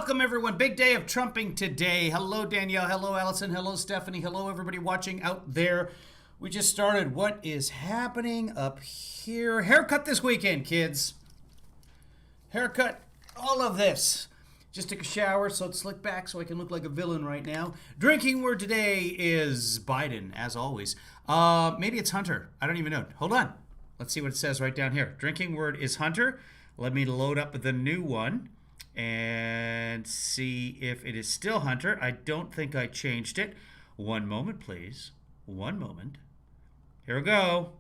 Welcome, everyone. Big day of Trumping today. Hello, Danielle. Hello, Allison. Hello, Stephanie. Hello, everybody watching out there. We just started. What is happening up here? Haircut this weekend, kids. Haircut. All of this. Just took a shower, so it's slicked back so I can look like a villain right now. Drinking word today is Biden, as always. Maybe it's Hunter. I don't even know. Hold on. Let's see what it says right down here. Drinking word is Hunter. Let me load up the new one and see if it is still Hunter. I don't think I changed it. One moment, please. One moment. Here we go.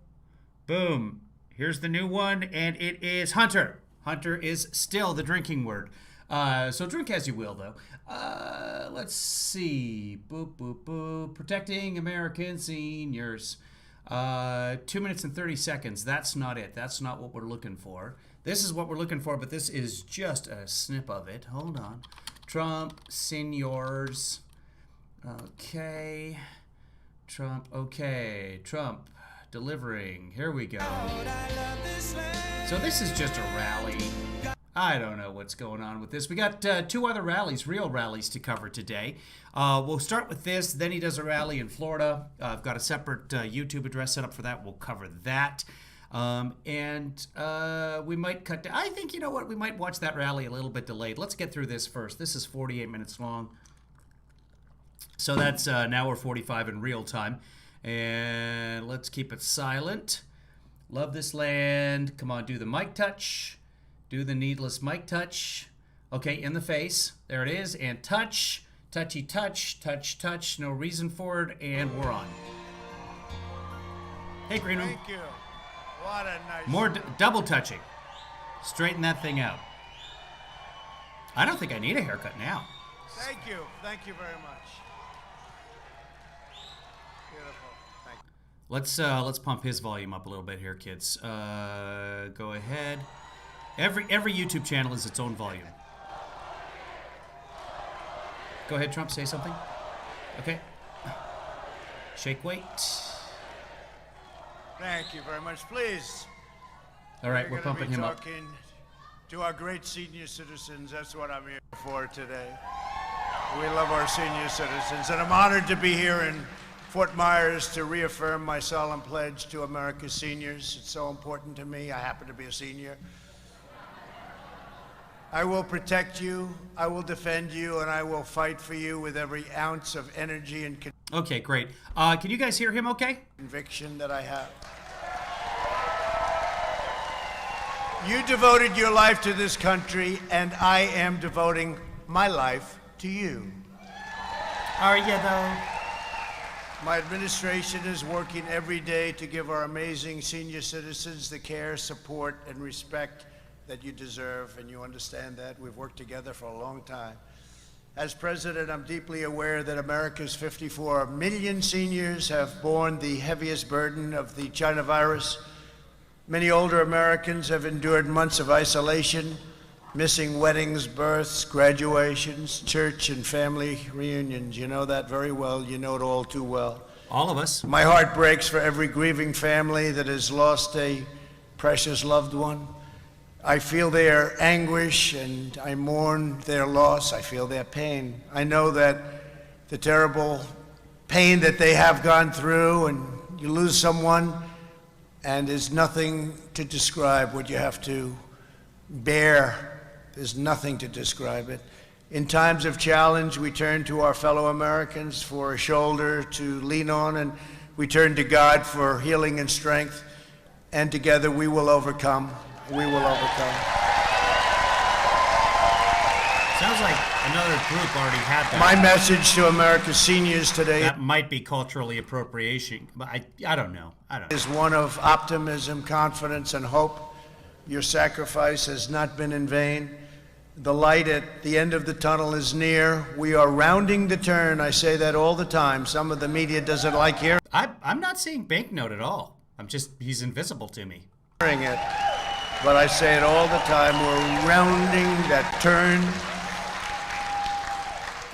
Boom. Here's the new one, and it is Hunter. Hunter is still the drinking word. So drink as you will, though. Let's see. Boop, boop, boop. Protecting American seniors. 2 minutes and 30 seconds. That's not it. That's not what we're looking for. This is what we're looking for, but this is just a snip of it. Hold on. Trump, seniors. Okay. Trump, okay. Trump, delivering. Here we go. So this is just a rally. I don't know what's going on with this. We got two other rallies, real rallies to cover today. We'll start with this. Then he does a rally in Florida. I've got a separate YouTube address set up for that. We'll cover that. And we might cut to, I think, you know what, we might watch that rally a little bit delayed. Let's get through this first. This is 48 minutes long. So that's an hour 45 in real time. And let's keep it silent. Love this land. Come on, do the mic touch. Do the needless mic touch. Okay, in the face. There it is. And touch. Touchy touch. Touch, touch. No reason for it. And we're on. Hey, Green Room. Thank you. What a nice... More double touching. Straighten that thing out. I don't think I need a haircut now. Thank you. Thank you very much. Beautiful. Thank you. Let's pump his volume up a little bit here, kids. Go ahead. Every YouTube channel is its own volume. Go ahead, Trump, say something. Okay. Shake weight. Thank you very much. Please. All right, we're pumping him up. Talking to our great senior citizens. That's what I'm here for today. We love our senior citizens, and I'm honored to be here in Fort Myers to reaffirm my solemn pledge to America's seniors. It's so important to me. I happen to be a senior. I will protect you, I will defend you, and I will fight for you with every ounce of energy and Okay, great. Can you guys hear him okay? conviction that I have. You devoted your life to this country, and I am devoting my life to you. Are you, though? My administration is working every day to give our amazing senior citizens the care, support, and respect that you deserve, and you understand that. We've worked together for a long time. As president, I'm deeply aware that America's 54 million seniors have borne the heaviest burden of the China virus. Many older Americans have endured months of isolation, missing weddings, births, graduations, church and family reunions. You know that very well. You know it all too well. All of us. My heart breaks for every grieving family that has lost a precious loved one. I feel their anguish and I mourn their loss. I feel their pain. I know that the terrible pain that they have gone through, and you lose someone and there's nothing to describe what you have to bear. There's nothing to describe it. In times of challenge, we turn to our fellow Americans for a shoulder to lean on, and we turn to God for healing and strength, and together we will overcome. We will overcome. Sounds like another group already had that. My message to America's seniors today That might be culturally appropriation, but I don't know. is one of optimism, confidence, and hope. Your sacrifice has not been in vain. The light at the end of the tunnel is near. We are rounding the turn. I say that all the time. Some of the media doesn't like hearing I'm not seeing banknote at all. He's invisible to me. it. But I say it all the time, we're rounding that turn.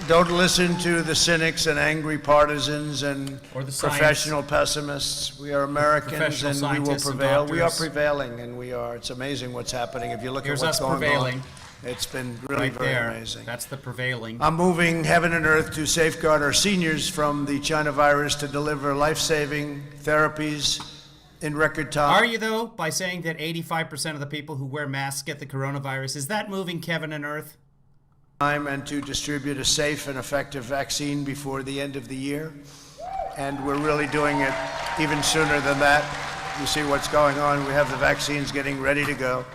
Don't listen to the cynics and angry partisans and Or the professional pessimists. We are Americans and we will scientists and prevail. We are doctors. prevailing and we are. It's amazing what's happening. If you look Here's at what's us going prevailing. on It's been really Right very there. amazing. That's the prevailing. I'm moving heaven and earth to safeguard our seniors from the China virus, to deliver life-saving therapies in record time. Are you, though, by saying that 85% of the people who wear masks get the coronavirus? Is that moving heaven and earth? And to distribute a safe and effective vaccine before the end of the year. And we're really doing it even sooner than that. You see what's going on. We have the vaccines getting ready to go.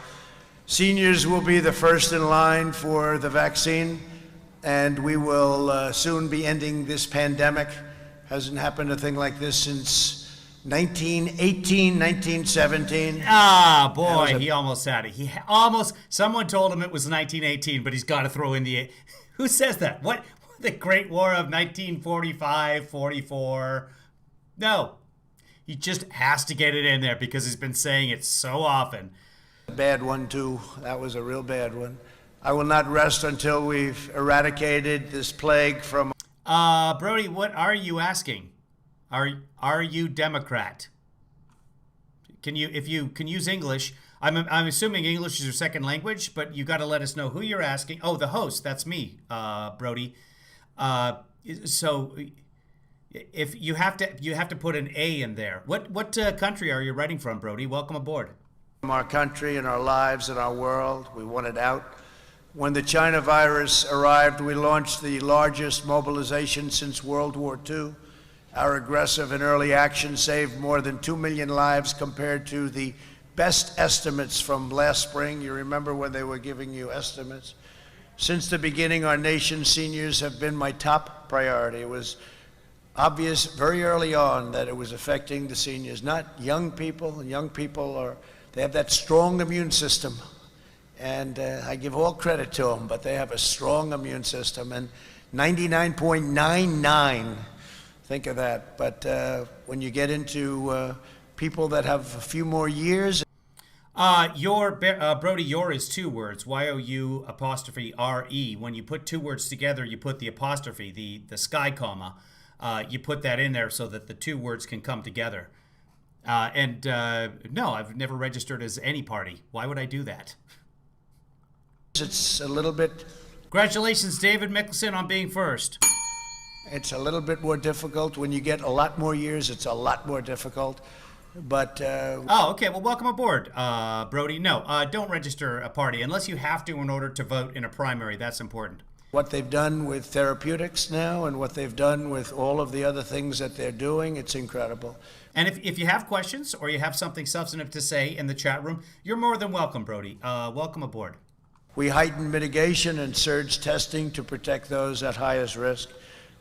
Seniors will be the first in line for the vaccine, and we will soon be ending this pandemic. Hasn't happened a thing like this since 1918, 1917. Ah, boy, he almost had it. Someone told him it was 1918, but he's got to throw in the... Who says that? What? The Great War of 1945, 44? No. He just has to get it in there because he's been saying it so often. A bad one, too. That was a real bad one. I will not rest until we've eradicated this plague from... Brody, what are you asking? Are you Democrat? Can you, if you can use English, I'm assuming English is your second language, but you got to let us know who you're asking. Oh, the host, that's me, Brody. So if you have to put an A in there. What country are you writing from, Brody? Welcome aboard. From our country and our lives and our world. We want it out. When the China virus arrived, we launched the largest mobilization since World War II. Our aggressive and early action saved more than 2 million lives compared to the best estimates from last spring. You remember when they were giving you estimates? Since the beginning, our nation's seniors have been my top priority. It was obvious very early on that it was affecting the seniors, not young people. Young people they have that strong immune system. And I give all credit to them, but they have a strong immune system. And 99.99, think of that. But when you get into people that have a few more years. Brody, your is two words, Y-O-U''RE. When you put two words together, you put the apostrophe, the sky comma. You put that in there so that the two words can come together. No, I've never registered as any party. Why would I do that? It's a little bit... Congratulations, David Mickelson, on being first. It's a little bit more difficult. When you get a lot more years, it's a lot more difficult. But... Oh, okay. Well, welcome aboard, Brody. No, don't register a party unless you have to in order to vote in a primary. That's important. What they've done with therapeutics now and what they've done with all of the other things that they're doing, it's incredible. And if you have questions or you have something substantive to say in the chat room, you're more than welcome, Brody. Welcome aboard. We heightened mitigation and surge testing to protect those at highest risk.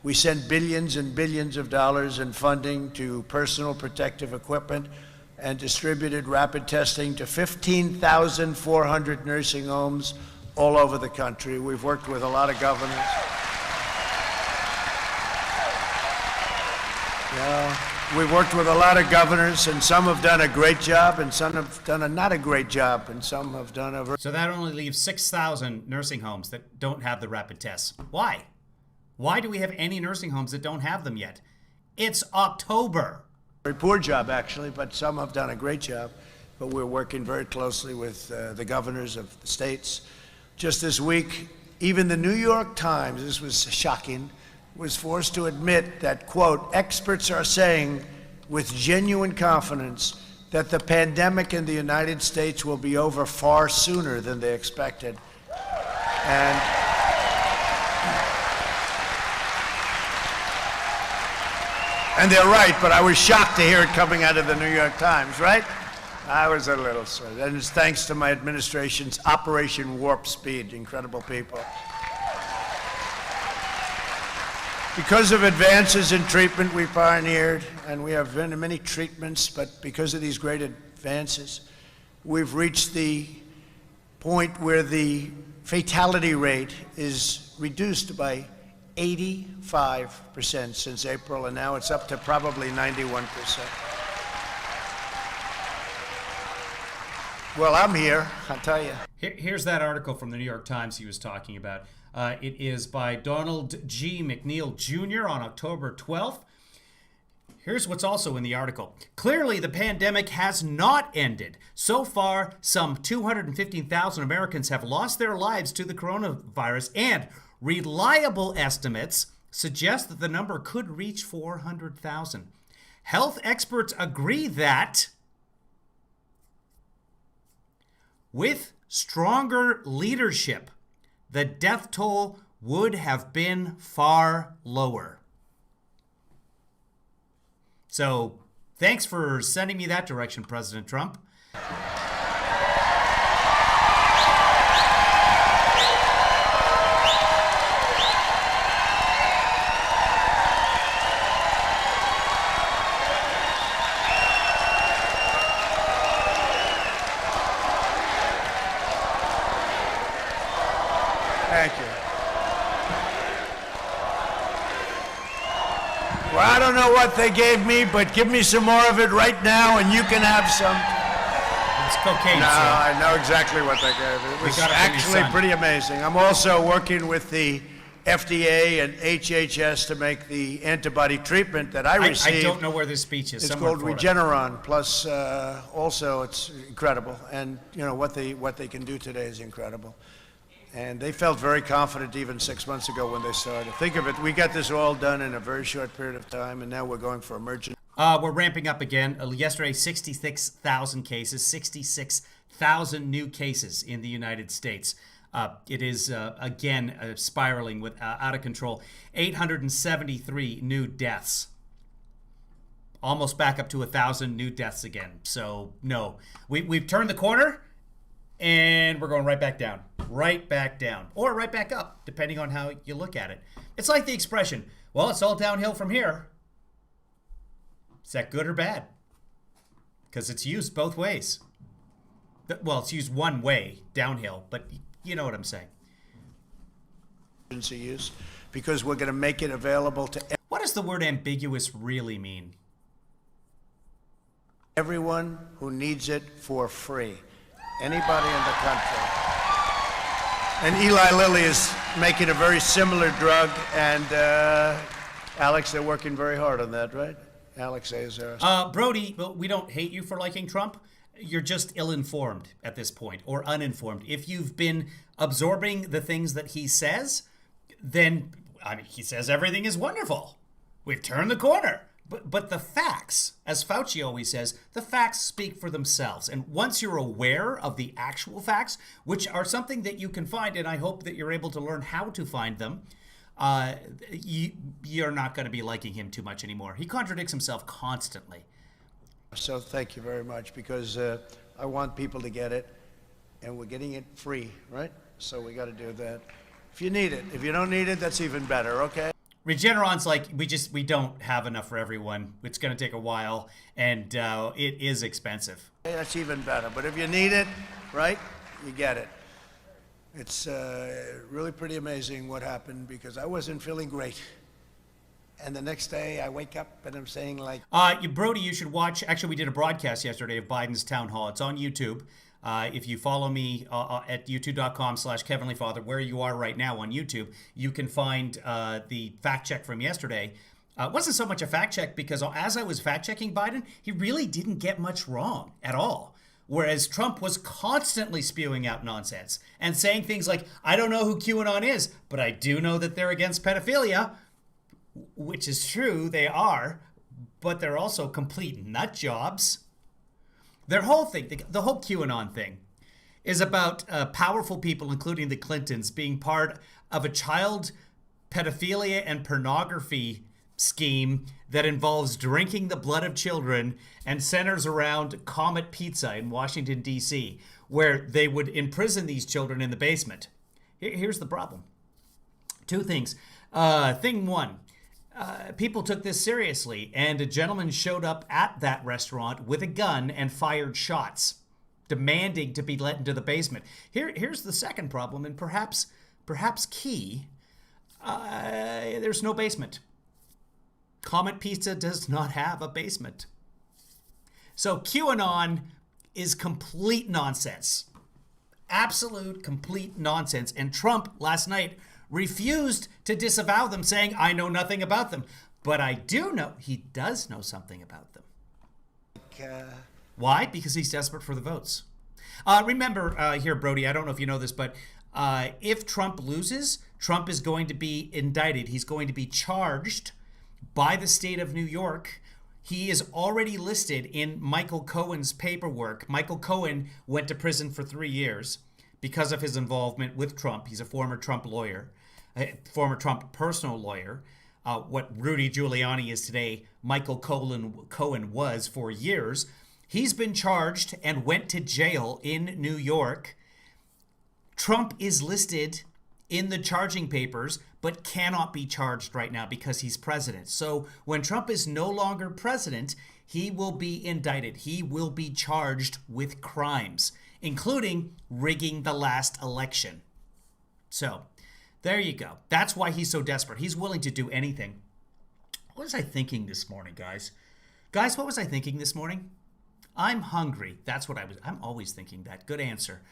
We sent billions and billions of dollars in funding to personal protective equipment and distributed rapid testing to 15,400 nursing homes all over the country. We've worked with a lot of governors. We've worked with a lot of governors, and some have done a great job, and some have done a not a great job, and some have done a... So that only leaves 6,000 nursing homes that don't have the rapid tests. Why? Why do we have any nursing homes that don't have them yet? It's October. Very poor job, actually, but some have done a great job. But we're working very closely with the governors of the states. Just this week, even the New York Times, this was shocking, was forced to admit that, quote, experts are saying with genuine confidence that the pandemic in the United States will be over far sooner than they expected. And they're right, but I was shocked to hear it coming out of the New York Times, right? I was a little sorry. And it's thanks to my administration's Operation Warp Speed, incredible people. Because of advances in treatment we pioneered, and we have many treatments, but because of these great advances, we've reached the point where the fatality rate is reduced by 85% since April, and now it's up to probably 91%. Well, I'm here, I'll tell you. Here's that article from the New York Times he was talking about. It is by Donald G. McNeil Jr. on October 12th. Here's what's also in the article. Clearly, the pandemic has not ended. So far, some 215,000 Americans have lost their lives to the coronavirus, and reliable estimates suggest that the number could reach 400,000. Health experts agree that with stronger leadership, the death toll would have been far lower. So, thanks for sending me that direction, President Trump. Thank you. Well, I don't know what they gave me, but give me some more of it right now, and you can have some. It's cocaine, No, sir. I know exactly what they gave me. It was got it from your actually son. pretty amazing. I'm also working with the FDA and HHS to make the antibody treatment that I I received. don't know where this speech is. It's Somewhere called in Florida. Regeneron. Plus, also, it's incredible. And you know what they can do today is incredible. And they felt very confident even 6 months ago when they started. Think of it, we got this all done in a very short period of time, and now we're going for emergency. We're ramping up again. Yesterday, 66,000 cases, 66,000 new cases in the United States. It is, again, spiraling with out of control. 873 new deaths. Almost back up to 1,000 new deaths again. So, no. We've turned the corner, and we're going right back down. Right back down. Or right back up, depending on how you look at it. It's like the expression, well, it's all downhill from here. Is that good or bad? Because it's used both ways. Well, it's used one way, downhill, but you know what I'm saying. Use, because we're going to make it available to What does the word ambiguous really mean? everyone who needs it for free. Anybody in the country. And Eli Lilly is making a very similar drug, and Alex, they're working very hard on that, right? Alex Azar. Brody, we don't hate you for liking Trump. You're just ill-informed at this point, or uninformed. If you've been absorbing the things that he says, then, I mean, he says everything is wonderful. We've turned the corner. But the facts, as Fauci always says, the facts speak for themselves. And once you're aware of the actual facts, which are something that you can find, and I hope that you're able to learn how to find them, you're not going to be liking him too much anymore. He contradicts himself constantly. So thank you very much, because I want people to get it, and we're getting it free, right? So we got to do that. If you need it. If you don't need it, that's even better, okay? Regeneron's like, we don't have enough for everyone. It's going to take a while, and it is expensive. Okay, that's even better. But if you need it, right, you get it. It's really pretty amazing what happened, because I wasn't feeling great. And the next day I wake up and I'm saying like... Brody, you should watch. Actually, we did a broadcast yesterday of Biden's town hall. It's on YouTube. If you follow me at youtube.com/KevinLeeFather, where you are right now on YouTube, you can find the fact check from yesterday. It wasn't so much a fact check, because as I was fact checking Biden, he really didn't get much wrong at all. Whereas Trump was constantly spewing out nonsense and saying things like, I don't know who QAnon is, but I do know that they're against pedophilia, which is true, they are, but they're also complete nut jobs. Their whole thing, the whole QAnon thing, is about powerful people, including the Clintons, being part of a child pedophilia and pornography scheme that involves drinking the blood of children and centers around Comet Pizza in Washington, D.C., where they would imprison these children in the basement. Here's the problem. Two things. Thing one. People took this seriously, and a gentleman showed up at that restaurant with a gun and fired shots, demanding to be let into the basement. Here's the second problem, and perhaps key. There's no basement. Comet Pizza does not have a basement. So QAnon is complete nonsense. Absolute, complete nonsense. And Trump last night refused to disavow them, saying, I know nothing about them. But I do know he does know something about them. Uh, Why? Because he's desperate for the votes. Remember here, Brody, I don't know if you know this, but if Trump loses, Trump is going to be indicted. He's going to be charged by the state of New York. He is already listed in Michael Cohen's paperwork. Michael Cohen went to prison for 3 years because of his involvement with Trump. He's a former Trump lawyer, former Trump personal lawyer. What Rudy Giuliani is today, Michael Cohen was for years. He's been charged and went to jail in New York. Trump is listed in the charging papers, but cannot be charged right now because he's president. So when Trump is no longer president, he will be indicted. He will be charged with crimes, including rigging the last election. So there you go. That's why he's so desperate. He's willing to do anything. What was I thinking this morning, guys? Guys, what was I thinking this morning? I'm hungry. That's what I'm always thinking that. Good answer.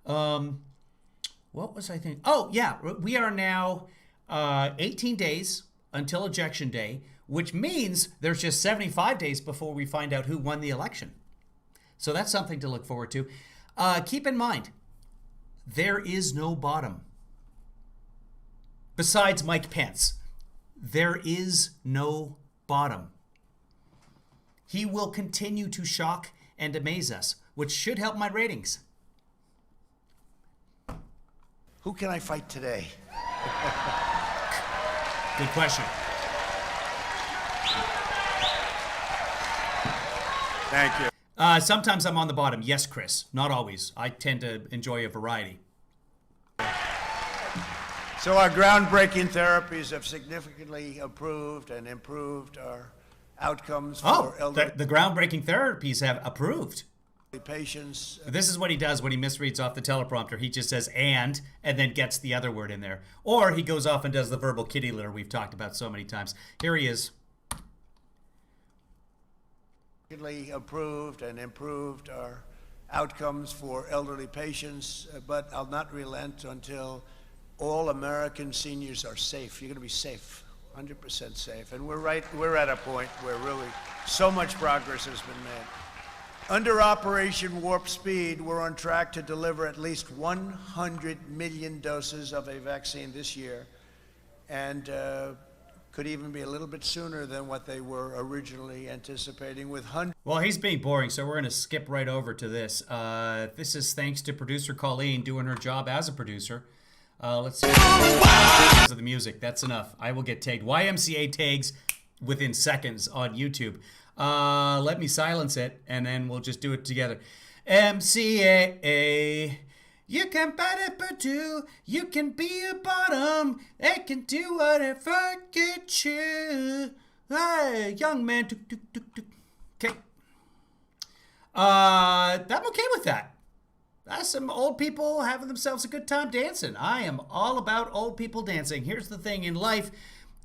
What was I thinking? Oh, yeah. We are now 18 days until Ejection Day, which means there's just 75 days before we find out who won the election. So that's something to look forward to. Keep in mind, there is no bottom. Besides Mike Pence, there is no bottom. He will continue to shock and amaze us, which should help my ratings. who can I fight today? Good question. Thank you. Sometimes I'm on the bottom. Yes, Chris. Not always. I tend to enjoy a variety. So our groundbreaking therapies have significantly improved our outcomes for elderly The groundbreaking therapies have approved. patients. This is what he does when he misreads off the teleprompter. He just says and then gets the other word in there. Or he goes off and does the verbal kitty litter we've talked about so many times. Here he is. Improved our outcomes for elderly patients, but I'll not relent until all American seniors are safe. You're going to be safe, 100% safe. And we're at a point where really so much progress has been made. Under Operation Warp Speed, we're on track to deliver at least 100 million doses of a vaccine this year, and could even be a little bit sooner than what they were originally anticipating with hundreds. Well, he's being boring, so we're going to skip right over to this. This is thanks to producer Colleen doing her job as a producer. Let's see. Because of the music, that's enough. I will get tagged. YMCA tags within seconds on YouTube. Let me silence it, and then we'll just do it together. MCA. You can do, you can be a bottom, they can do whatever get you. Hey, young man. Okay. I'm okay with that. That's some old people having themselves a good time dancing. I am all about old people dancing. Here's the thing in life,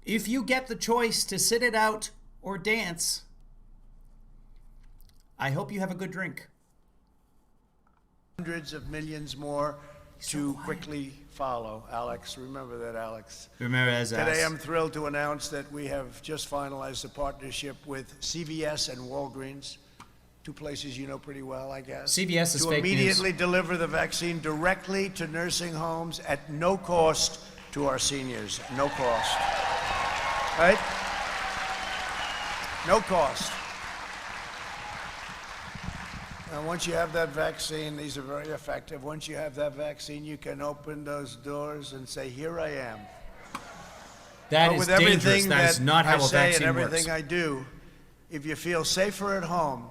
if you get the choice to sit it out or dance, I hope you have a good drink. Hundreds of millions more to quickly follow. Alex, remember that, Alex. Remember as Today I'm thrilled to announce that we have just finalized a partnership with CVS and Walgreens, two places you know pretty well, I guess. CVS is fake news. To immediately deliver the vaccine directly to nursing homes at no cost to our seniors. No cost. Right? No cost. And once you have that vaccine, these are very effective. Once you have that vaccine, you can open those doors and say, "Here I am." That is dangerous. That is not how a vaccine works. And everything I do, if you feel safer at home.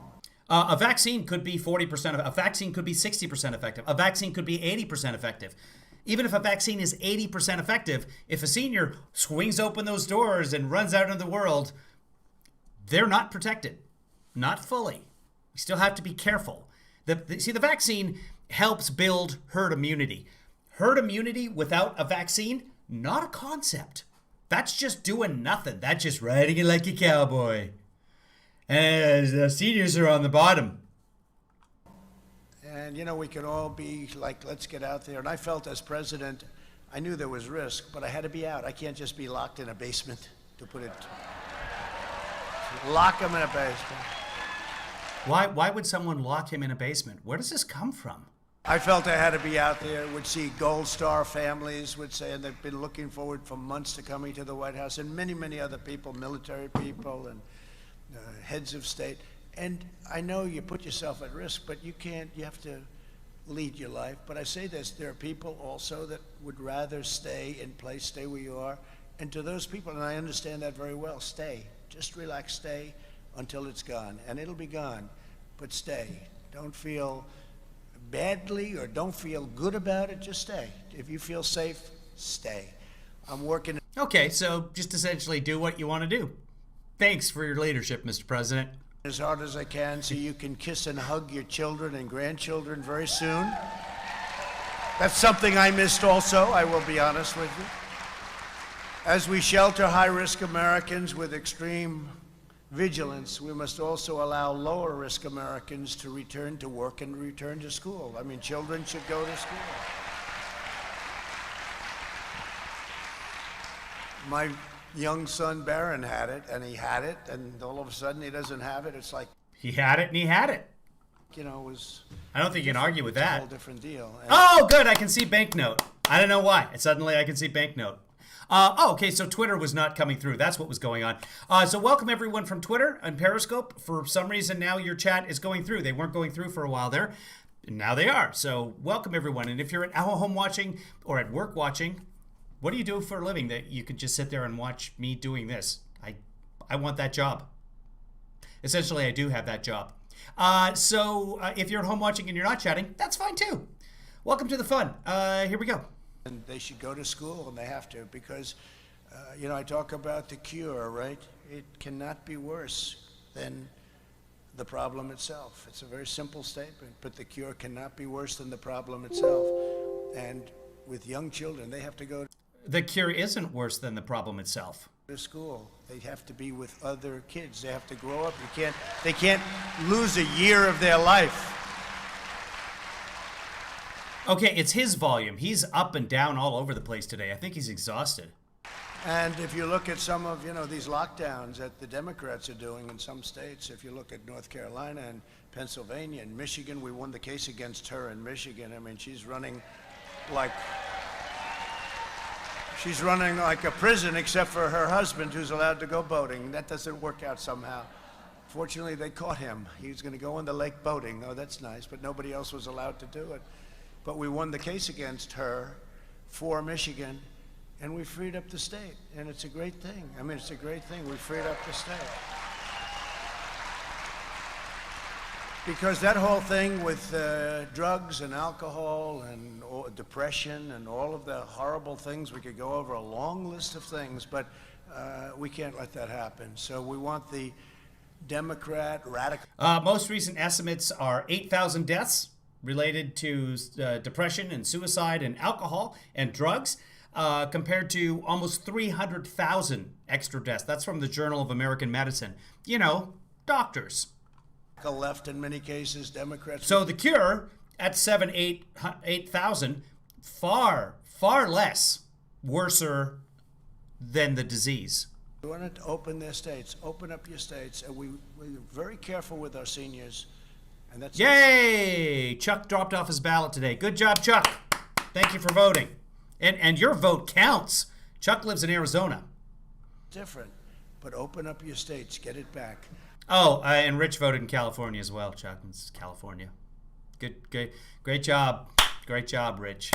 A vaccine could be 40%. A vaccine could be 60% effective. A vaccine could be 80% effective. Even if a vaccine is 80% effective, if a senior swings open those doors and runs out into the world, they're not protected. Not fully. We still have to be careful. The vaccine helps build herd immunity. Herd immunity without a vaccine, not a concept. That's just doing nothing. That's just riding it like a cowboy. And the seniors are on the bottom. And, you know, we can all be like, let's get out there. And I felt as president, I knew there was risk, but I had to be out. I can't just be locked in a basement, to put it Lock him in a basement. Why would someone lock him in a basement? Where does this come from? I felt I had to be out there, would see Gold Star families, would say, and they've been looking forward for months to coming to the White House, and many, many other people, military people and heads of state. And I know you put yourself at risk, but you have to lead your life. But I say this, there are people also that would rather stay in place, stay where you are. And to those people, and I understand that very well, stay. Just relax, stay until it's gone. And it'll be gone, but stay. Don't feel badly or don't feel good about it, just stay. If you feel safe, stay. I'm working. Okay, so just essentially do what you want to do. Thanks for your leadership, Mr. President. As hard as I can so you can kiss and hug your children and grandchildren very soon. That's something I missed also, I will be honest with you. As we shelter high-risk Americans with extreme vigilance, we must also allow lower-risk Americans to return to work and return to school. I mean, children should go to school. My young son Barron had it, and he had it, and all of a sudden he doesn't have it. It's like, He had it and he had it. you know, it was I don't think you can argue with a whole that. different deal. And Oh, good. I can see banknote. I don't know why. Suddenly I can see banknote. Okay. So Twitter was not coming through. That's what was going on. So welcome everyone from Twitter and Periscope. For some reason now your chat is going through. They weren't going through for a while there. And now they are. So welcome everyone. And if you're at home watching or at work watching, what do you do for a living that you could just sit there and watch me doing this? I want that job. Essentially, I do have that job. So if you're at home watching and you're not chatting, that's fine too. Welcome to the fun. Here we go. And they should go to school, and they have to, because, you know, I talk about the cure, right? It cannot be worse than the problem itself. It's a very simple statement, but the cure cannot be worse than the problem itself. And with young children, they have to go The cure isn't worse than the problem itself. to school. They have to be with other kids. They have to grow up. They can't lose a year of their life. Okay, it's his volume. He's up and down all over the place today. I think he's exhausted. And if you look at some of, you know, these lockdowns that the Democrats are doing in some states, if you look at North Carolina and Pennsylvania and Michigan, we won the case against her in Michigan. I mean, she's running like a prison, except for her husband, who's allowed to go boating. That doesn't work out somehow. Fortunately, they caught him. He was going to go in the lake boating. Oh, that's nice, but nobody else was allowed to do it. But we won the case against her for Michigan, and we freed up the state, and it's a great thing. I mean, it's a great thing. We freed up the state. Because that whole thing with drugs and alcohol and depression and all of the horrible things, we could go over a long list of things, but we can't let that happen. So we want the Democrat radical. Most recent estimates are 8,000 deaths related to depression and suicide and alcohol and drugs, compared to almost 300,000 extra deaths. That's from the Journal of American Medicine. You know, doctors. Left in many cases, Democrats. So the cure at 8,000, far less worser than the disease. We wanted to open their states, open up your states, and we're very careful with our seniors. And that's Yay! Chuck dropped off his ballot today. Good job, Chuck. Thank you for voting. And your vote counts. Chuck lives in Arizona. different. But open up your states, get it back. Oh, and Rich voted in California as well, Chuck. It's California. Great job. Great job, Rich.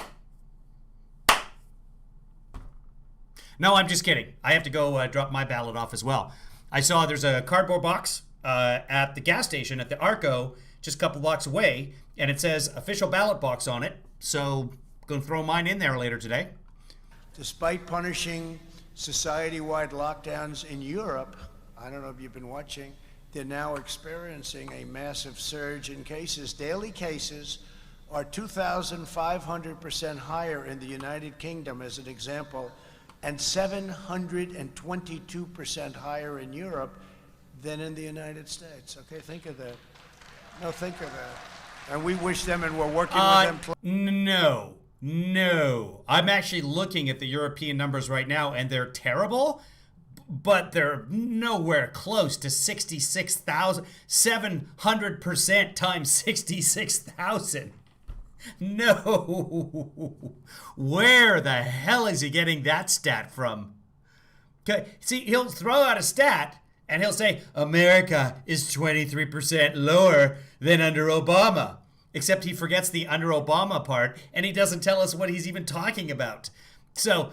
No, I'm just kidding. I have to go drop my ballot off as well. I saw there's a cardboard box at the gas station at the Arco, just a couple blocks away, and it says official ballot box on it. So going to throw mine in there later today. Despite punishing society-wide lockdowns in Europe, I don't know if you've been watching, they're now experiencing a massive surge in cases. Daily cases are 2,500% higher in the United Kingdom, as an example, and 722% higher in Europe than in the United States. Okay, think of that. No, think of that. And we wish them, and we're working with them. No. I'm actually looking at the European numbers right now, and they're terrible. but they're nowhere close to 66,000, 700% times 66,000. No. Where the hell is he getting that stat from? See, he'll throw out a stat and he'll say, America is 23% lower than under Obama. Except he forgets the under Obama part and he doesn't tell us what he's even talking about. So,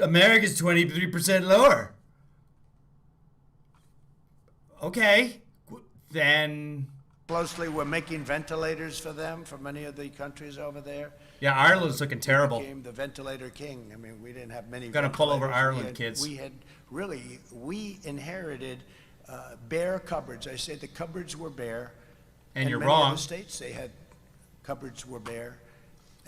America's 23% lower. Okay, then... Closely, we're making ventilators for them, for many of the countries over there. Yeah, Ireland's looking terrible. Became the ventilator king. I mean, we didn't have many. Gonna pull over Ireland, kids. We inherited bare cupboards. I say the cupboards were bare. And you're many wrong. Other states, they had cupboards were bare.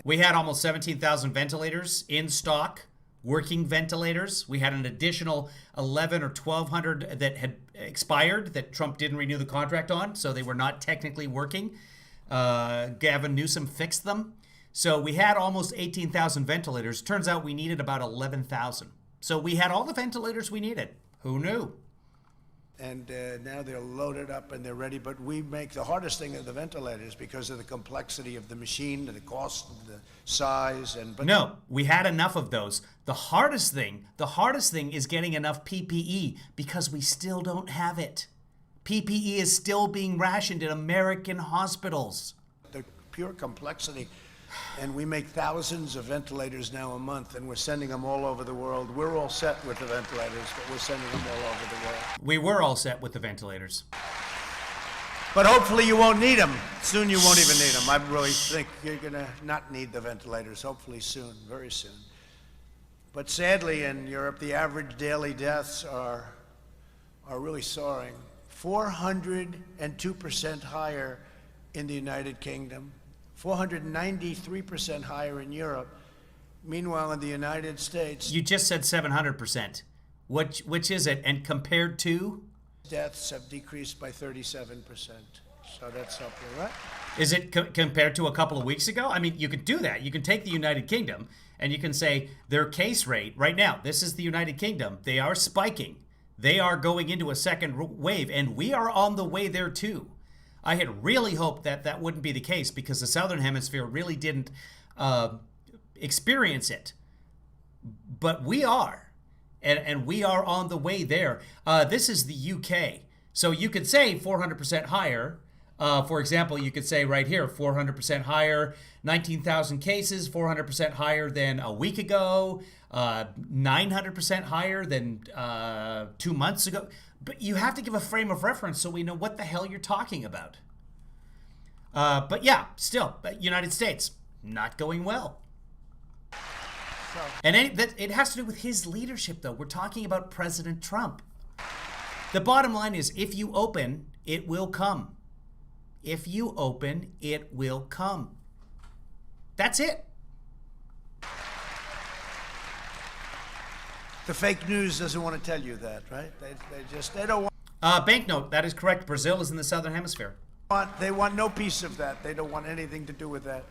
We had almost 17,000 ventilators in stock, working ventilators. We had an additional 11 or 1,200 that had expired that Trump didn't renew the contract on, so they were not technically working. Gavin Newsom fixed them. So we had almost 18,000 ventilators. Turns out we needed about 11,000. So we had all the ventilators we needed. Who knew? And now they're loaded up and they're ready. But we make the hardest thing of the ventilators because of the complexity of the machine, the cost, the size, and no, we had enough of those. The hardest thing is getting enough PPE because we still don't have it. PPE is still being rationed in American hospitals. The pure complexity. And we make thousands of ventilators now a month, and we're sending them all over the world. We're all set with the ventilators, but we're sending them all over the world. We were all set with the ventilators. But hopefully you won't need them. Soon you won't even need them. I really think you're going to not need the ventilators, hopefully soon, very soon. But sadly, in Europe, the average daily deaths are really soaring. 402% higher in the United Kingdom. 493% higher in Europe. Meanwhile, in the United States... You just said 700%. Which is it? And compared to? Deaths have decreased by 37%. So that's something, right? Is it compared to a couple of weeks ago? I mean, you could do that. You can take the United Kingdom and you can say their case rate right now, this is the United Kingdom. They are spiking. They are going into a second wave, and we are on the way there too. I had really hoped that that wouldn't be the case because the Southern Hemisphere really didn't experience it. But we are, and we are on the way there. This is the UK. So you could say 400% higher. For example, you could say right here, 400% higher, 19,000 cases, 400% higher than a week ago, 900% higher than 2 months ago. But you have to give a frame of reference so we know what the hell you're talking about. But yeah, still, United States, not going well. And it has to do with his leadership, though. We're talking about President Trump. The bottom line is, if you open, it will come. If you open, it will come. That's it. The fake news doesn't want to tell you that, right? They don't want... Banknote, that is correct. Brazil is in the Southern Hemisphere. They want no piece of that. They don't want anything to do with that.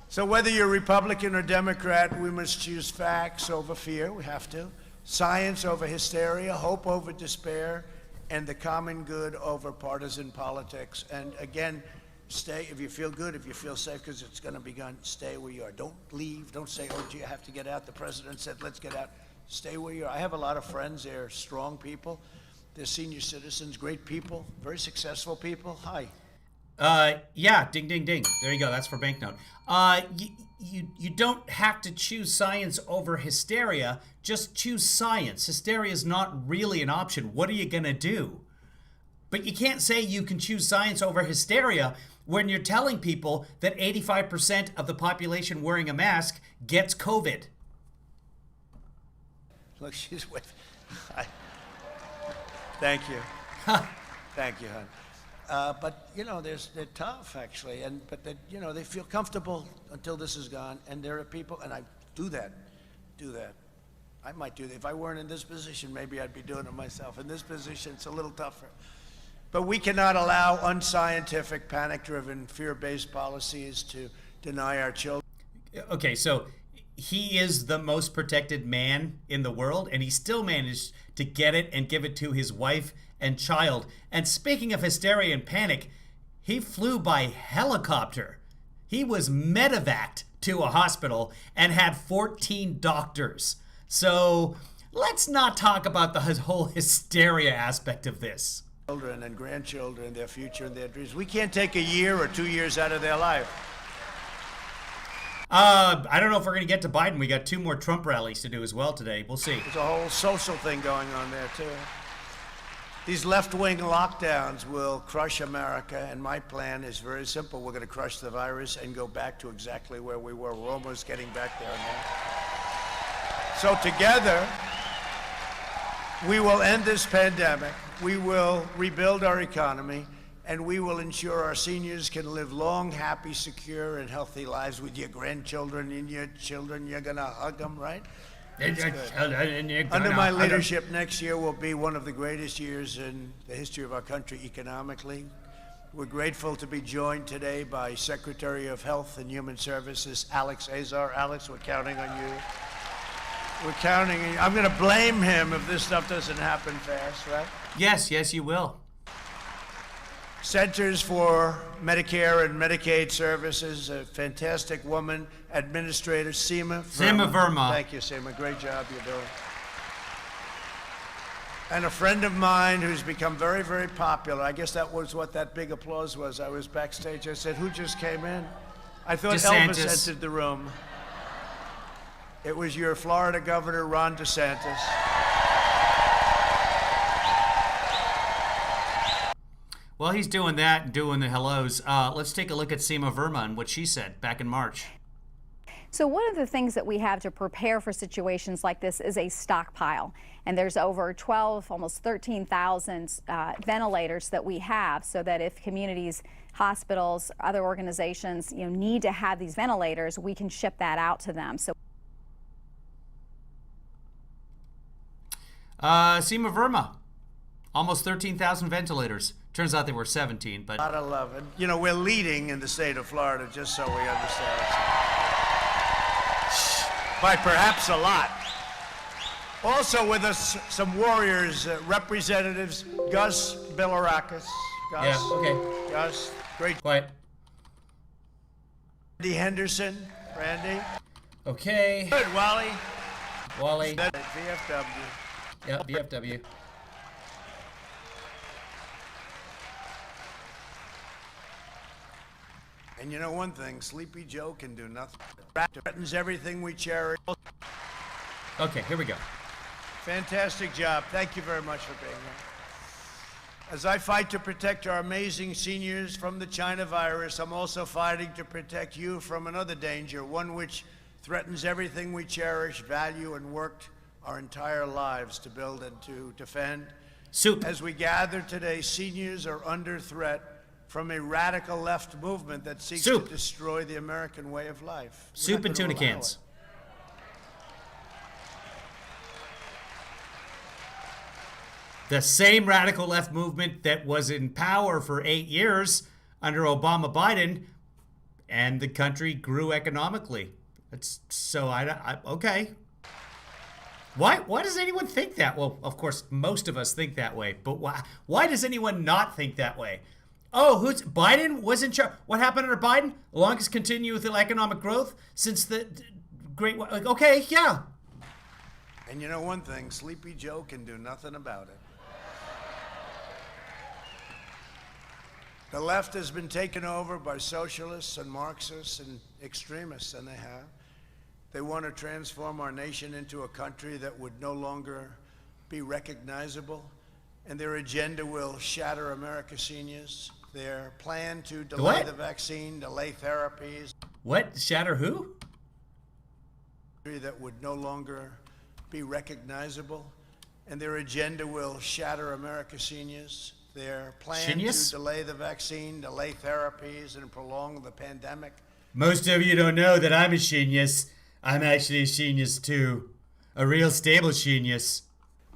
So whether you're Republican or Democrat, we must choose facts over fear. We have to. Science over hysteria, hope over despair, and the common good over partisan politics. And again, stay, if you feel good, if you feel safe, because it's going to be gone, stay where you are. Don't leave. Don't say, oh, gee, I have to get out. The president said, let's get out. Stay where you are. I have a lot of friends. They're strong people. They're senior citizens, great people, very successful people. Hi. Yeah, ding, ding, ding. There you go. That's for Banknote. You don't have to choose science over hysteria. Just choose science. Hysteria is not really an option. What are you going to do? But you can't say you can choose science over hysteria when you're telling people that 85% of the population wearing a mask gets COVID. Look, she's with... Thank you. Thank you, hon. But, you know, they're tough, actually. But, you know, they feel comfortable until this is gone. And there are people, and I do that. I might do that. If I weren't in this position, maybe I'd be doing it myself. In this position, it's a little tougher. But we cannot allow unscientific, panic-driven, fear-based policies to deny our children. Okay, so he is the most protected man in the world, and he still managed to get it and give it to his wife and child. And speaking of hysteria and panic, he flew by helicopter. He was medevaced to a hospital and had 14 doctors. So let's not talk about the whole hysteria aspect of this. Children and grandchildren, their future and their dreams. We can't take a year or 2 years out of their life. I don't know if we're going to get to Biden. We got 2 more Trump rallies to do as well today. We'll see. There's a whole social thing going on there, too. These left-wing lockdowns will crush America, and my plan is very simple. We're going to crush the virus and go back to exactly where we were. We're almost getting back there now. So together, we will end this pandemic, we will rebuild our economy, and we will ensure our seniors can live long, happy, secure, and healthy lives with your grandchildren and your children. You're going to hug them, right? Under my leadership, next year will be one of the greatest years in the history of our country economically. We're grateful to be joined today by Secretary of Health and Human Services, Alex Azar. Alex, we're counting on you. We're counting on you. I'm going to blame him if this stuff doesn't happen fast, right? Yes, you will. Centers for Medicare and Medicaid Services, a fantastic woman, Administrator Seema Verma. Thank you, Seema. Great job you're doing. And a friend of mine who's become very, very popular. I guess that was what that big applause was. I was backstage. I said, who just came in? I thought DeSantis. Elvis entered the room. It was your Florida Governor, Ron DeSantis. Well, he's doing that and doing the hellos. Let's take a look at Seema Verma and what she said back in March. So one of the things that we have to prepare for situations like this is a stockpile. And there's over 12, almost 13,000 ventilators that we have, so that if communities, hospitals, other organizations, need to have these ventilators, we can ship that out to them. So Seema Verma, almost 13,000 ventilators. Turns out they were 17, but... Not 11. We're leading in the state of Florida, just so we understand. By perhaps a lot. Also with us, some warriors, representatives, Gus Bilirakis. Gus. Yeah, okay. Gus, great. Quiet. Randy Henderson. Randy. Okay. Good, Wally. Wally. VFW. Yep, VFW. And you know one thing, Sleepy Joe can do nothing. Threatens everything we cherish. Okay, here we go. Fantastic job. Thank you very much for being here. As I fight to protect our amazing seniors from the China virus, I'm also fighting to protect you from another danger, one which threatens everything we cherish, value, and worked our entire lives to build and to defend. Soup. As we gather today, seniors are under threat from a radical left movement that seeks to destroy the American way of life. Soup and tuna cans. The same radical left movement that was in power for 8 years under Obama Biden, and the country grew economically. Okay. Why does anyone think that? Well, of course, most of us think that way, but why does anyone not think that way? Oh, Biden was in charge. What happened under Biden? Longest continuous economic growth since the great. Okay, yeah. And you know one thing, Sleepy Joe can do nothing about it. The left has been taken over by socialists and Marxists and extremists, and they have. They want to transform our nation into a country that would no longer be recognizable, and their agenda will shatter America's seniors. Their plan to delay the vaccine, delay therapies. What? Shatter who? That would no longer be recognizable, and their agenda will shatter America's seniors. Their plan to delay the vaccine, delay therapies, and prolong the pandemic. Most of you don't know that I'm a genius. I'm actually a genius too. A real stable genius.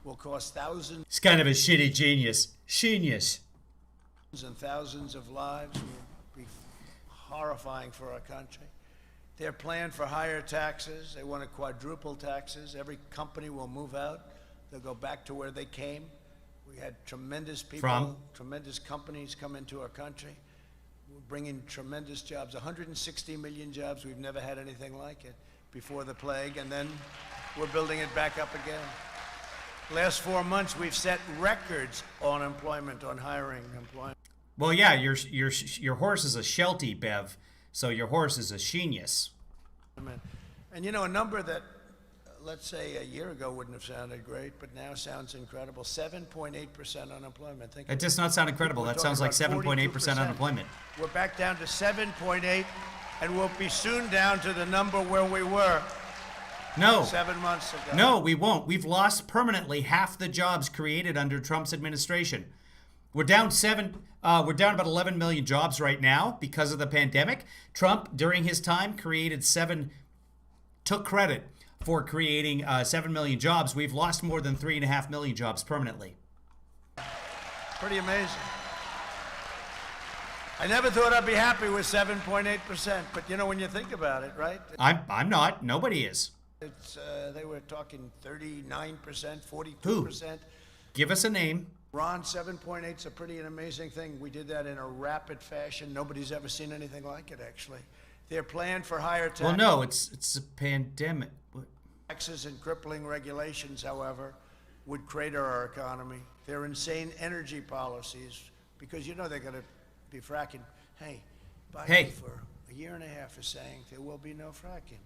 Will cost thousands. It's kind of a shitty genius. Genius. And thousands of lives will be horrifying for our country. Their plan for higher taxes, they want to quadruple taxes. Every company will move out. They'll go back to where they came. We had tremendous people, tremendous companies come into our country. We're bringing tremendous jobs, 160 million jobs. We've never had anything like it before the plague, and then we're building it back up again. Last 4 months, we've set records on employment, on hiring employment. Well, yeah, your horse is a Sheltie, Bev, so your horse is a genius. And you know, a number that, let's say, a year ago wouldn't have sounded great, but now sounds incredible. 7.8% unemployment. It does not sound incredible. That sounds like 7.8% unemployment. We're back down to 7.8, and we'll be soon down to the number where we were No. 7 months ago. No, we won't. We've lost permanently half the jobs created under Trump's administration. We're down about 11 million jobs right now because of the pandemic. Trump, during his time, took credit for creating 7 million jobs. We've lost more than 3.5 million jobs permanently. Pretty amazing. I never thought I'd be happy with 7.8%, but you know, when you think about it, right? I'm not. Nobody is. It's they were talking 39%, 42%. Who? Give us a name. Ron, 7.8 is a pretty amazing thing. We did that in a rapid fashion. Nobody's ever seen anything like it, actually. Their plan for higher taxes. Well, no, it's a pandemic. Taxes and crippling regulations, however, would crater our economy. Their insane energy policies, because you know they're going to be fracking. Hey, Biden for a year and a half is saying there will be no fracking.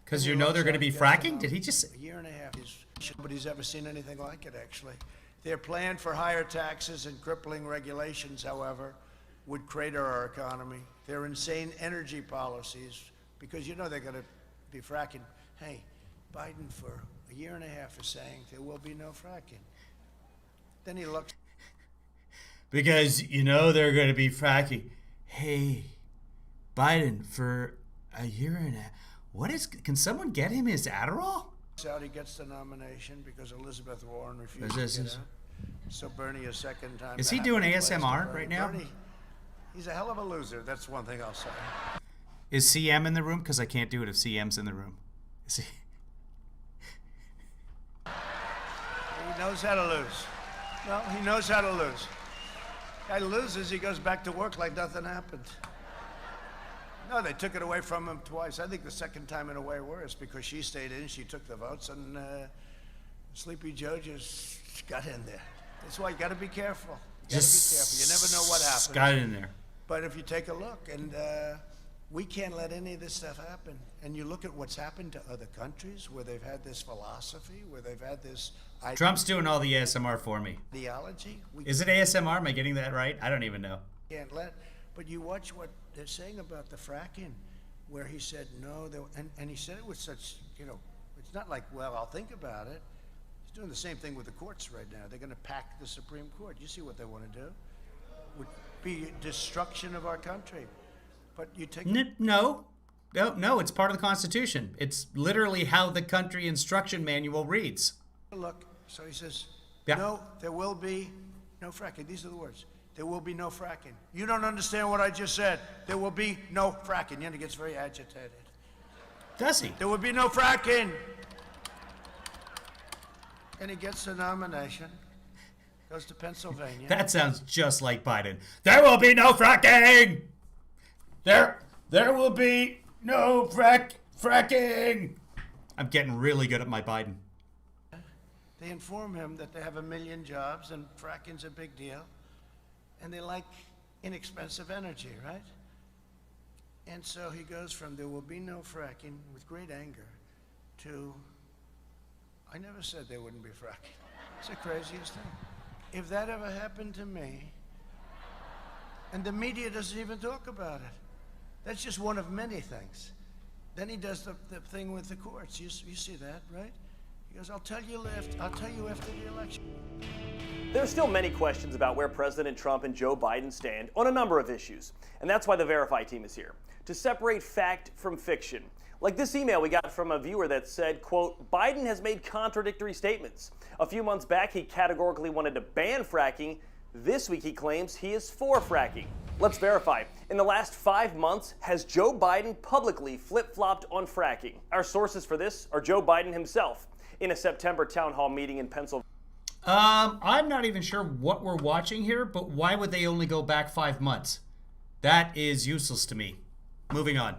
Because you know they're going to be fracking? Did he just say? A year and a half. Nobody's ever seen anything like it, actually. Their plan for higher taxes and crippling regulations, however, would crater our economy. Their insane energy policies, because you know they're going to be fracking. Hey, Biden for a year and a half is saying there will be no fracking. Then he looks. Because you know they're going to be fracking. Hey, Biden for a year and a half. Can someone get him his Adderall? Out, he gets the nomination because Elizabeth Warren refused to get out. So Bernie a second time. Is he doing ASMR right now? Bernie, he's a hell of a loser. That's one thing I'll say. Is CM in the room? Because I can't do it if CM's in the room. Is he? He knows how to lose. No, he knows how to lose. Guy loses, he goes back to work like nothing happened. No, they took it away from him twice. I think the second time in a way worse because she stayed in, she took the votes, and Sleepy Joe just got in there. That's why you got to be careful. You got to be careful. You never know what happens. Got in there. But if you take a look, and we can't let any of this stuff happen. And you look at what's happened to other countries where they've had this philosophy, where they've had this Trump's doing all the ASMR for me. ideology. Is it ASMR? Am I getting that right? I don't even know. Can't let. But you watch what they're saying about the fracking, where he said no, and he said it with such, you know, it's not like, well, I'll think about it. He's doing the same thing with the courts right now. They're going to pack the Supreme Court. You see what they want to do? Would be destruction of our country. But you take No, it's part of the Constitution. It's literally how the country instruction manual reads. a look. So he says, Yeah. no, there will be no fracking. These are the words. There will be no fracking. You don't understand what I just said. There will be no fracking. And he gets very agitated. Does he? There will be no fracking. And he gets the nomination, goes to Pennsylvania. That sounds just like Biden. There will be no fracking. There will be no fracking. I'm getting really good at my Biden. They inform him that they have 1 million jobs and fracking's a big deal. And they like inexpensive energy, right? And so he goes from there will be no fracking with great anger to I never said there wouldn't be fracking. It's the craziest thing. If that ever happened to me, and the media doesn't even talk about it, that's just one of many things. Then he does the thing with the courts. You see that, right? He goes, I'll tell you after the election. There are still many questions about where President Trump and Joe Biden stand on a number of issues. And that's why the Verify team is here, to separate fact from fiction. Like this email we got from a viewer that said, quote, Biden has made contradictory statements. A few months back, he categorically wanted to ban fracking. This week, he claims he is for fracking. Let's verify. In the last 5 months, has Joe Biden publicly flip-flopped on fracking? Our sources for this are Joe Biden himself in a September town hall meeting in Pennsylvania. I'm not even sure what we're watching here, but why would they only go back 5 months? That is useless to me. Moving on.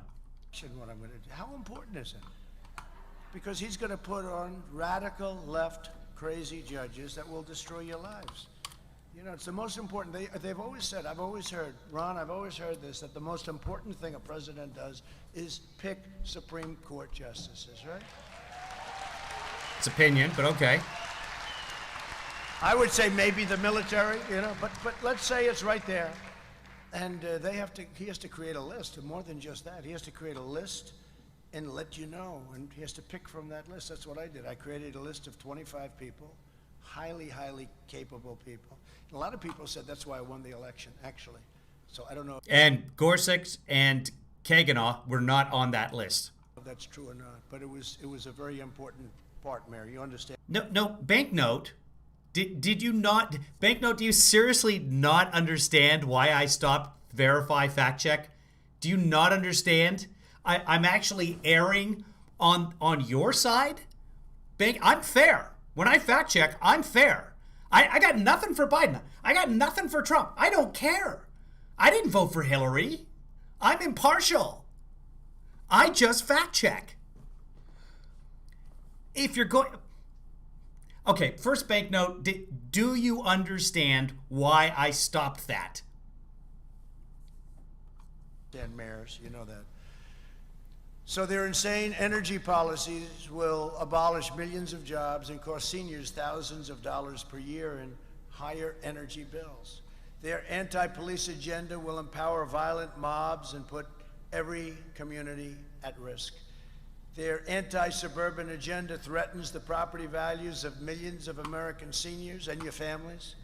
What I'm going to do. How important is it? Because he's going to put on radical left crazy judges that will destroy your lives. You know, it's the most important. They've always said, I've always heard, Ron, I've always heard this, that the most important thing a president does is pick Supreme Court justices, right? It's opinion, but okay. I would say maybe the military, you know, but let's say it's right there. And he has to create a list, and more than just that. He has to create a list and let you know, and he has to pick from that list. That's what I did. I created a list of 25 people, highly, highly capable people. And a lot of people said that's why I won the election, actually. So I don't know And Gorsuch and Kavanaugh were not on that list. if that's true or not, but it was a very important part, Mary. You understand? No, Banknote. Did you not, Banknote, do you seriously not understand why I stopped Verify Fact Check? Do you not understand? I'm actually erring on your side? I'm fair. When I fact check, I'm fair. I got nothing for Biden. I got nothing for Trump. I don't care. I didn't vote for Hillary. I'm impartial. I just fact check. If you're going... Okay, first Banknote, do you understand why I stopped that? Dan Mayors, you know that. So their insane energy policies will abolish millions of jobs and cost seniors thousands of dollars per year in higher energy bills. Their anti-police agenda will empower violent mobs and put every community at risk. Their anti-suburban agenda threatens the property values of millions of American seniors and your families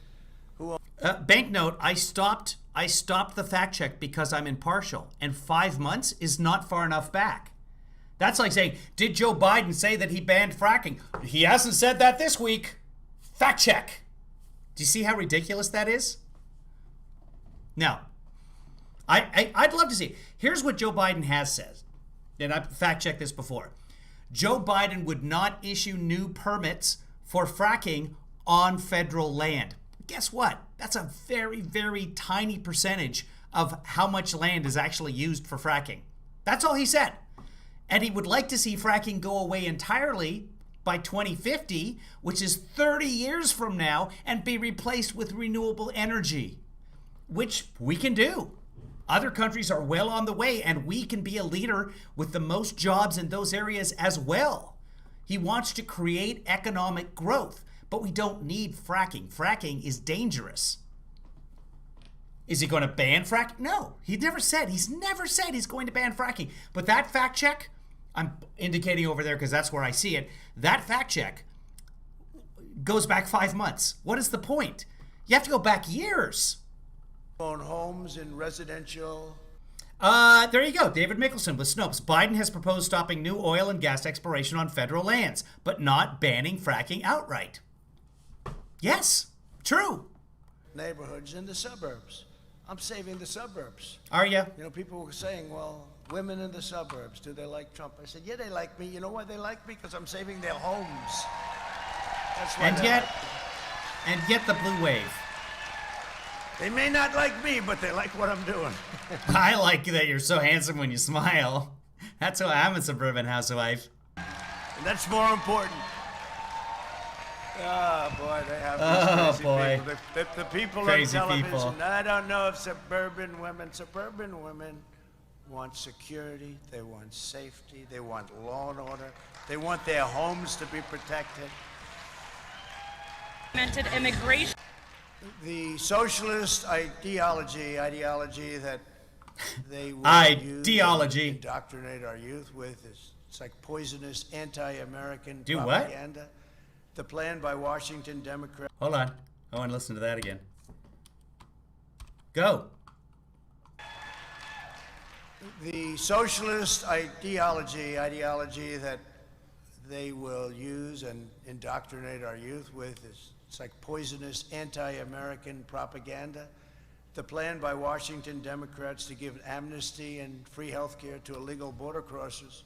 who own... Banknote, I stopped the fact check because I'm impartial, and 5 months is not far enough back. That's like saying, did Joe Biden say that he banned fracking? He hasn't said that this week. Fact check. Do you see how ridiculous that is? Now, I'd love to see. Here's what Joe Biden has said. And I fact checked this before. Joe Biden would not issue new permits for fracking on federal land. Guess what? That's a very, very tiny percentage of how much land is actually used for fracking. That's all he said. And he would like to see fracking go away entirely by 2050, which is 30 years from now, and be replaced with renewable energy, which we can do. Other countries are well on the way, and we can be a leader with the most jobs in those areas as well. He wants to create economic growth, but we don't need fracking. Fracking is dangerous. Is he going to ban fracking? No, he's never said he's going to ban fracking. But that fact check, I'm indicating over there because that's where I see it, that fact check goes back 5 months. What is the point? You have to go back years. own homes in residential... There you go. David Mickelson with Snopes. Biden has proposed stopping new oil and gas exploration on federal lands, but not banning fracking outright. Yes, true. neighborhoods in the suburbs. I'm saving the suburbs. Are you? You know, people were saying, well, women in the suburbs, do they like Trump? I said, yeah, they like me. You know why they like me? Because I'm saving their homes. That's why. And yet the blue wave. They may not like me, but they like what I'm doing. I like that you're so handsome when you smile. That's why I'm a suburban housewife. And that's more important. Oh, boy, they have these crazy people. The people Crazy on television, people. I don't know if suburban women want security, they want safety, they want law and order, they want their homes to be protected. Immigration. The socialist ideology that they will Ideology. use and indoctrinate our youth with is it's like poisonous anti-American Do what? propaganda. The plan by Washington Democrats. Hold on. I want to listen to that again. Go. The socialist ideology that they will use and indoctrinate our youth with is it's like poisonous anti-American propaganda. the plan by Washington Democrats to give amnesty and free health care to illegal border crossers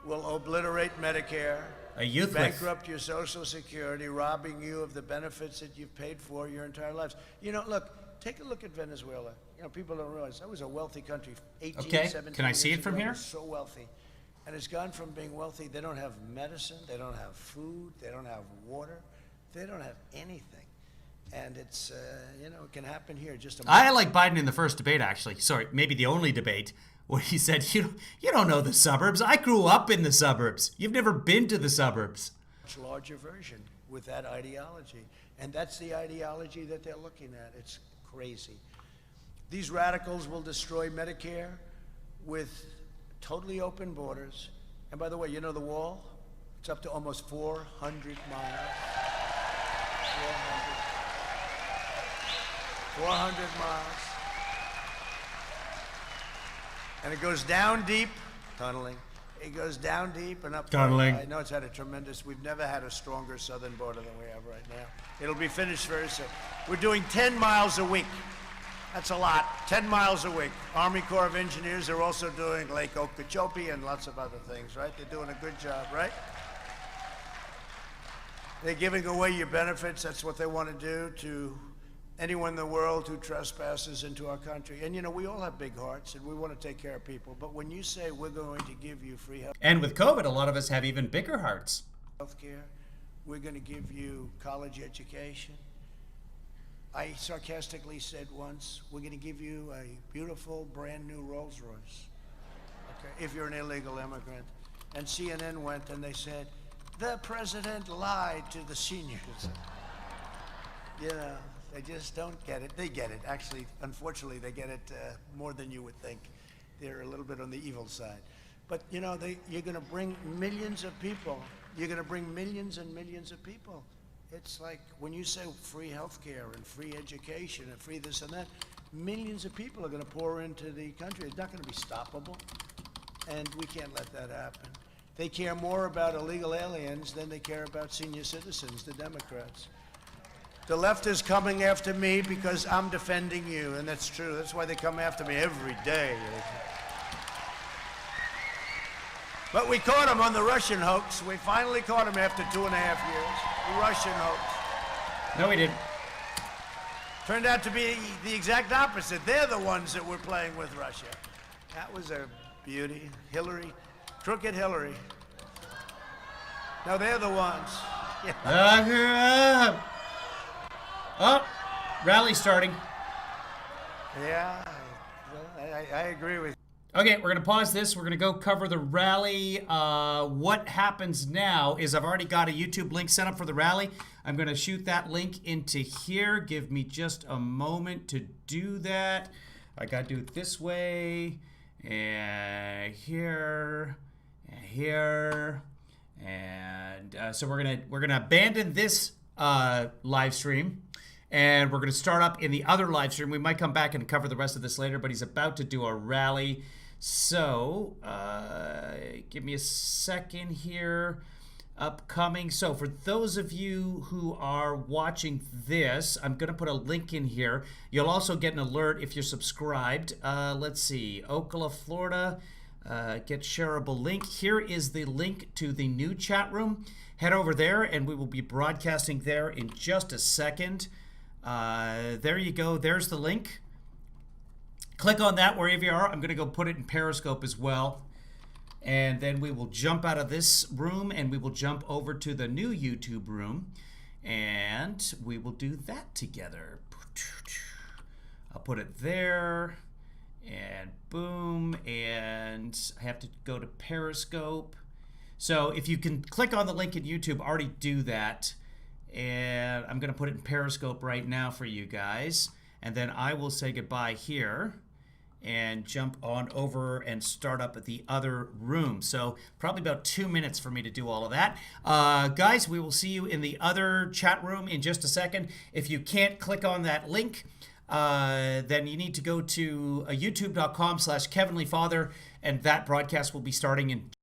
will obliterate Medicare, A youth bankrupt your Social Security, robbing you of the benefits that you've paid for your entire lives. You know, look, take a look at Venezuela. You know, people don't realize that was a wealthy country 18, Okay, 17 can I see years it from ago. here? It was so wealthy. And it's gone from being wealthy. They don't have medicine. They don't have food. They don't have water. They don't have anything. And it's, you know, it can happen here. Just a I like Biden in the first debate, actually. Sorry, maybe the only debate, where he said, you don't know the suburbs. I grew up in the suburbs. You've never been to the suburbs. much larger version with that ideology. And that's the ideology that they're looking at. It's crazy. These radicals will destroy Medicare with totally open borders. And by the way, you know the wall? It's up to almost 400 miles. 400 miles. And it goes down deep, tunneling. It goes down deep and up. Tunneling. I know it's had a tremendous, we've never had a stronger southern border than we have right now. It'll be finished very soon. We're doing 10 miles a week. That's a lot, 10 miles a week. Army Corps of Engineers are also doing Lake Okeechobee and lots of other things, right? They're doing a good job, right? They're giving away your benefits. That's what they want to do to anyone in the world who trespasses into our country. And you know, we all have big hearts and we want to take care of people. But when you say we're going to give you free And with COVID, a lot of us have even bigger hearts. health care, we're going to give you college education. I sarcastically said once, we're going to give you a beautiful brand new Rolls Royce, okay, if you're an illegal immigrant. And CNN went and they said, the president lied to the seniors. You know, they just don't get it. They get it. Actually, unfortunately, they get it more than you would think. They're a little bit on the evil side. But, you know, you're going to bring millions of people. You're going to bring millions and millions of people. It's like when you say free health care and free education and free this and that, millions of people are going to pour into the country. It's not going to be stoppable. And we can't let that happen. They care more about illegal aliens than they care about senior citizens, the Democrats. The left is coming after me because I'm defending you, and that's true. That's why they come after me every day. But we caught him on the Russian hoax. We finally caught him after 2.5 years. The Russian hoax. No, we didn't. Turned out to be the exact opposite. They're the ones that were playing with Russia. That was a beauty. Hillary, crooked Hillary. No, they're the ones. Yeah. Oh, rally starting. Yeah, I agree with you. Okay, we're going to pause this. We're going to go cover the rally. What happens now is I've already got a YouTube link set up for the rally. I'm going to shoot that link into here. Give me just a moment to do that. I got to do it this way, and here, and here, and so we're gonna abandon this live stream. And we're going to start up in the other live stream. We might come back and cover the rest of this later, but he's about to do a rally. So give me a second here. Upcoming. So for those of you who are watching this, I'm going to put a link in here. You'll also get an alert if you're subscribed. Let's see. Ocala, Florida. Get shareable link. Here is the link to the new chat room. Head over there and we will be broadcasting there in just a second. There you go. There's the link. Click on that wherever you are. I'm going to go put it in Periscope as well. And then we will jump out of this room and we will jump over to the new YouTube room. And we will do that together. I'll put it there. And boom. And I have to go to Periscope. So if you can click on the link in YouTube, already do that. And I'm going to put it in Periscope right now for you guys. And then I will say goodbye here and jump on over and start up at the other room. So probably about 2 minutes for me to do all of that. Guys, we will see you in the other chat room in just a second. If you can't click on that link, then you need to go to youtube.com/KevinLeeFather, and that broadcast will be starting in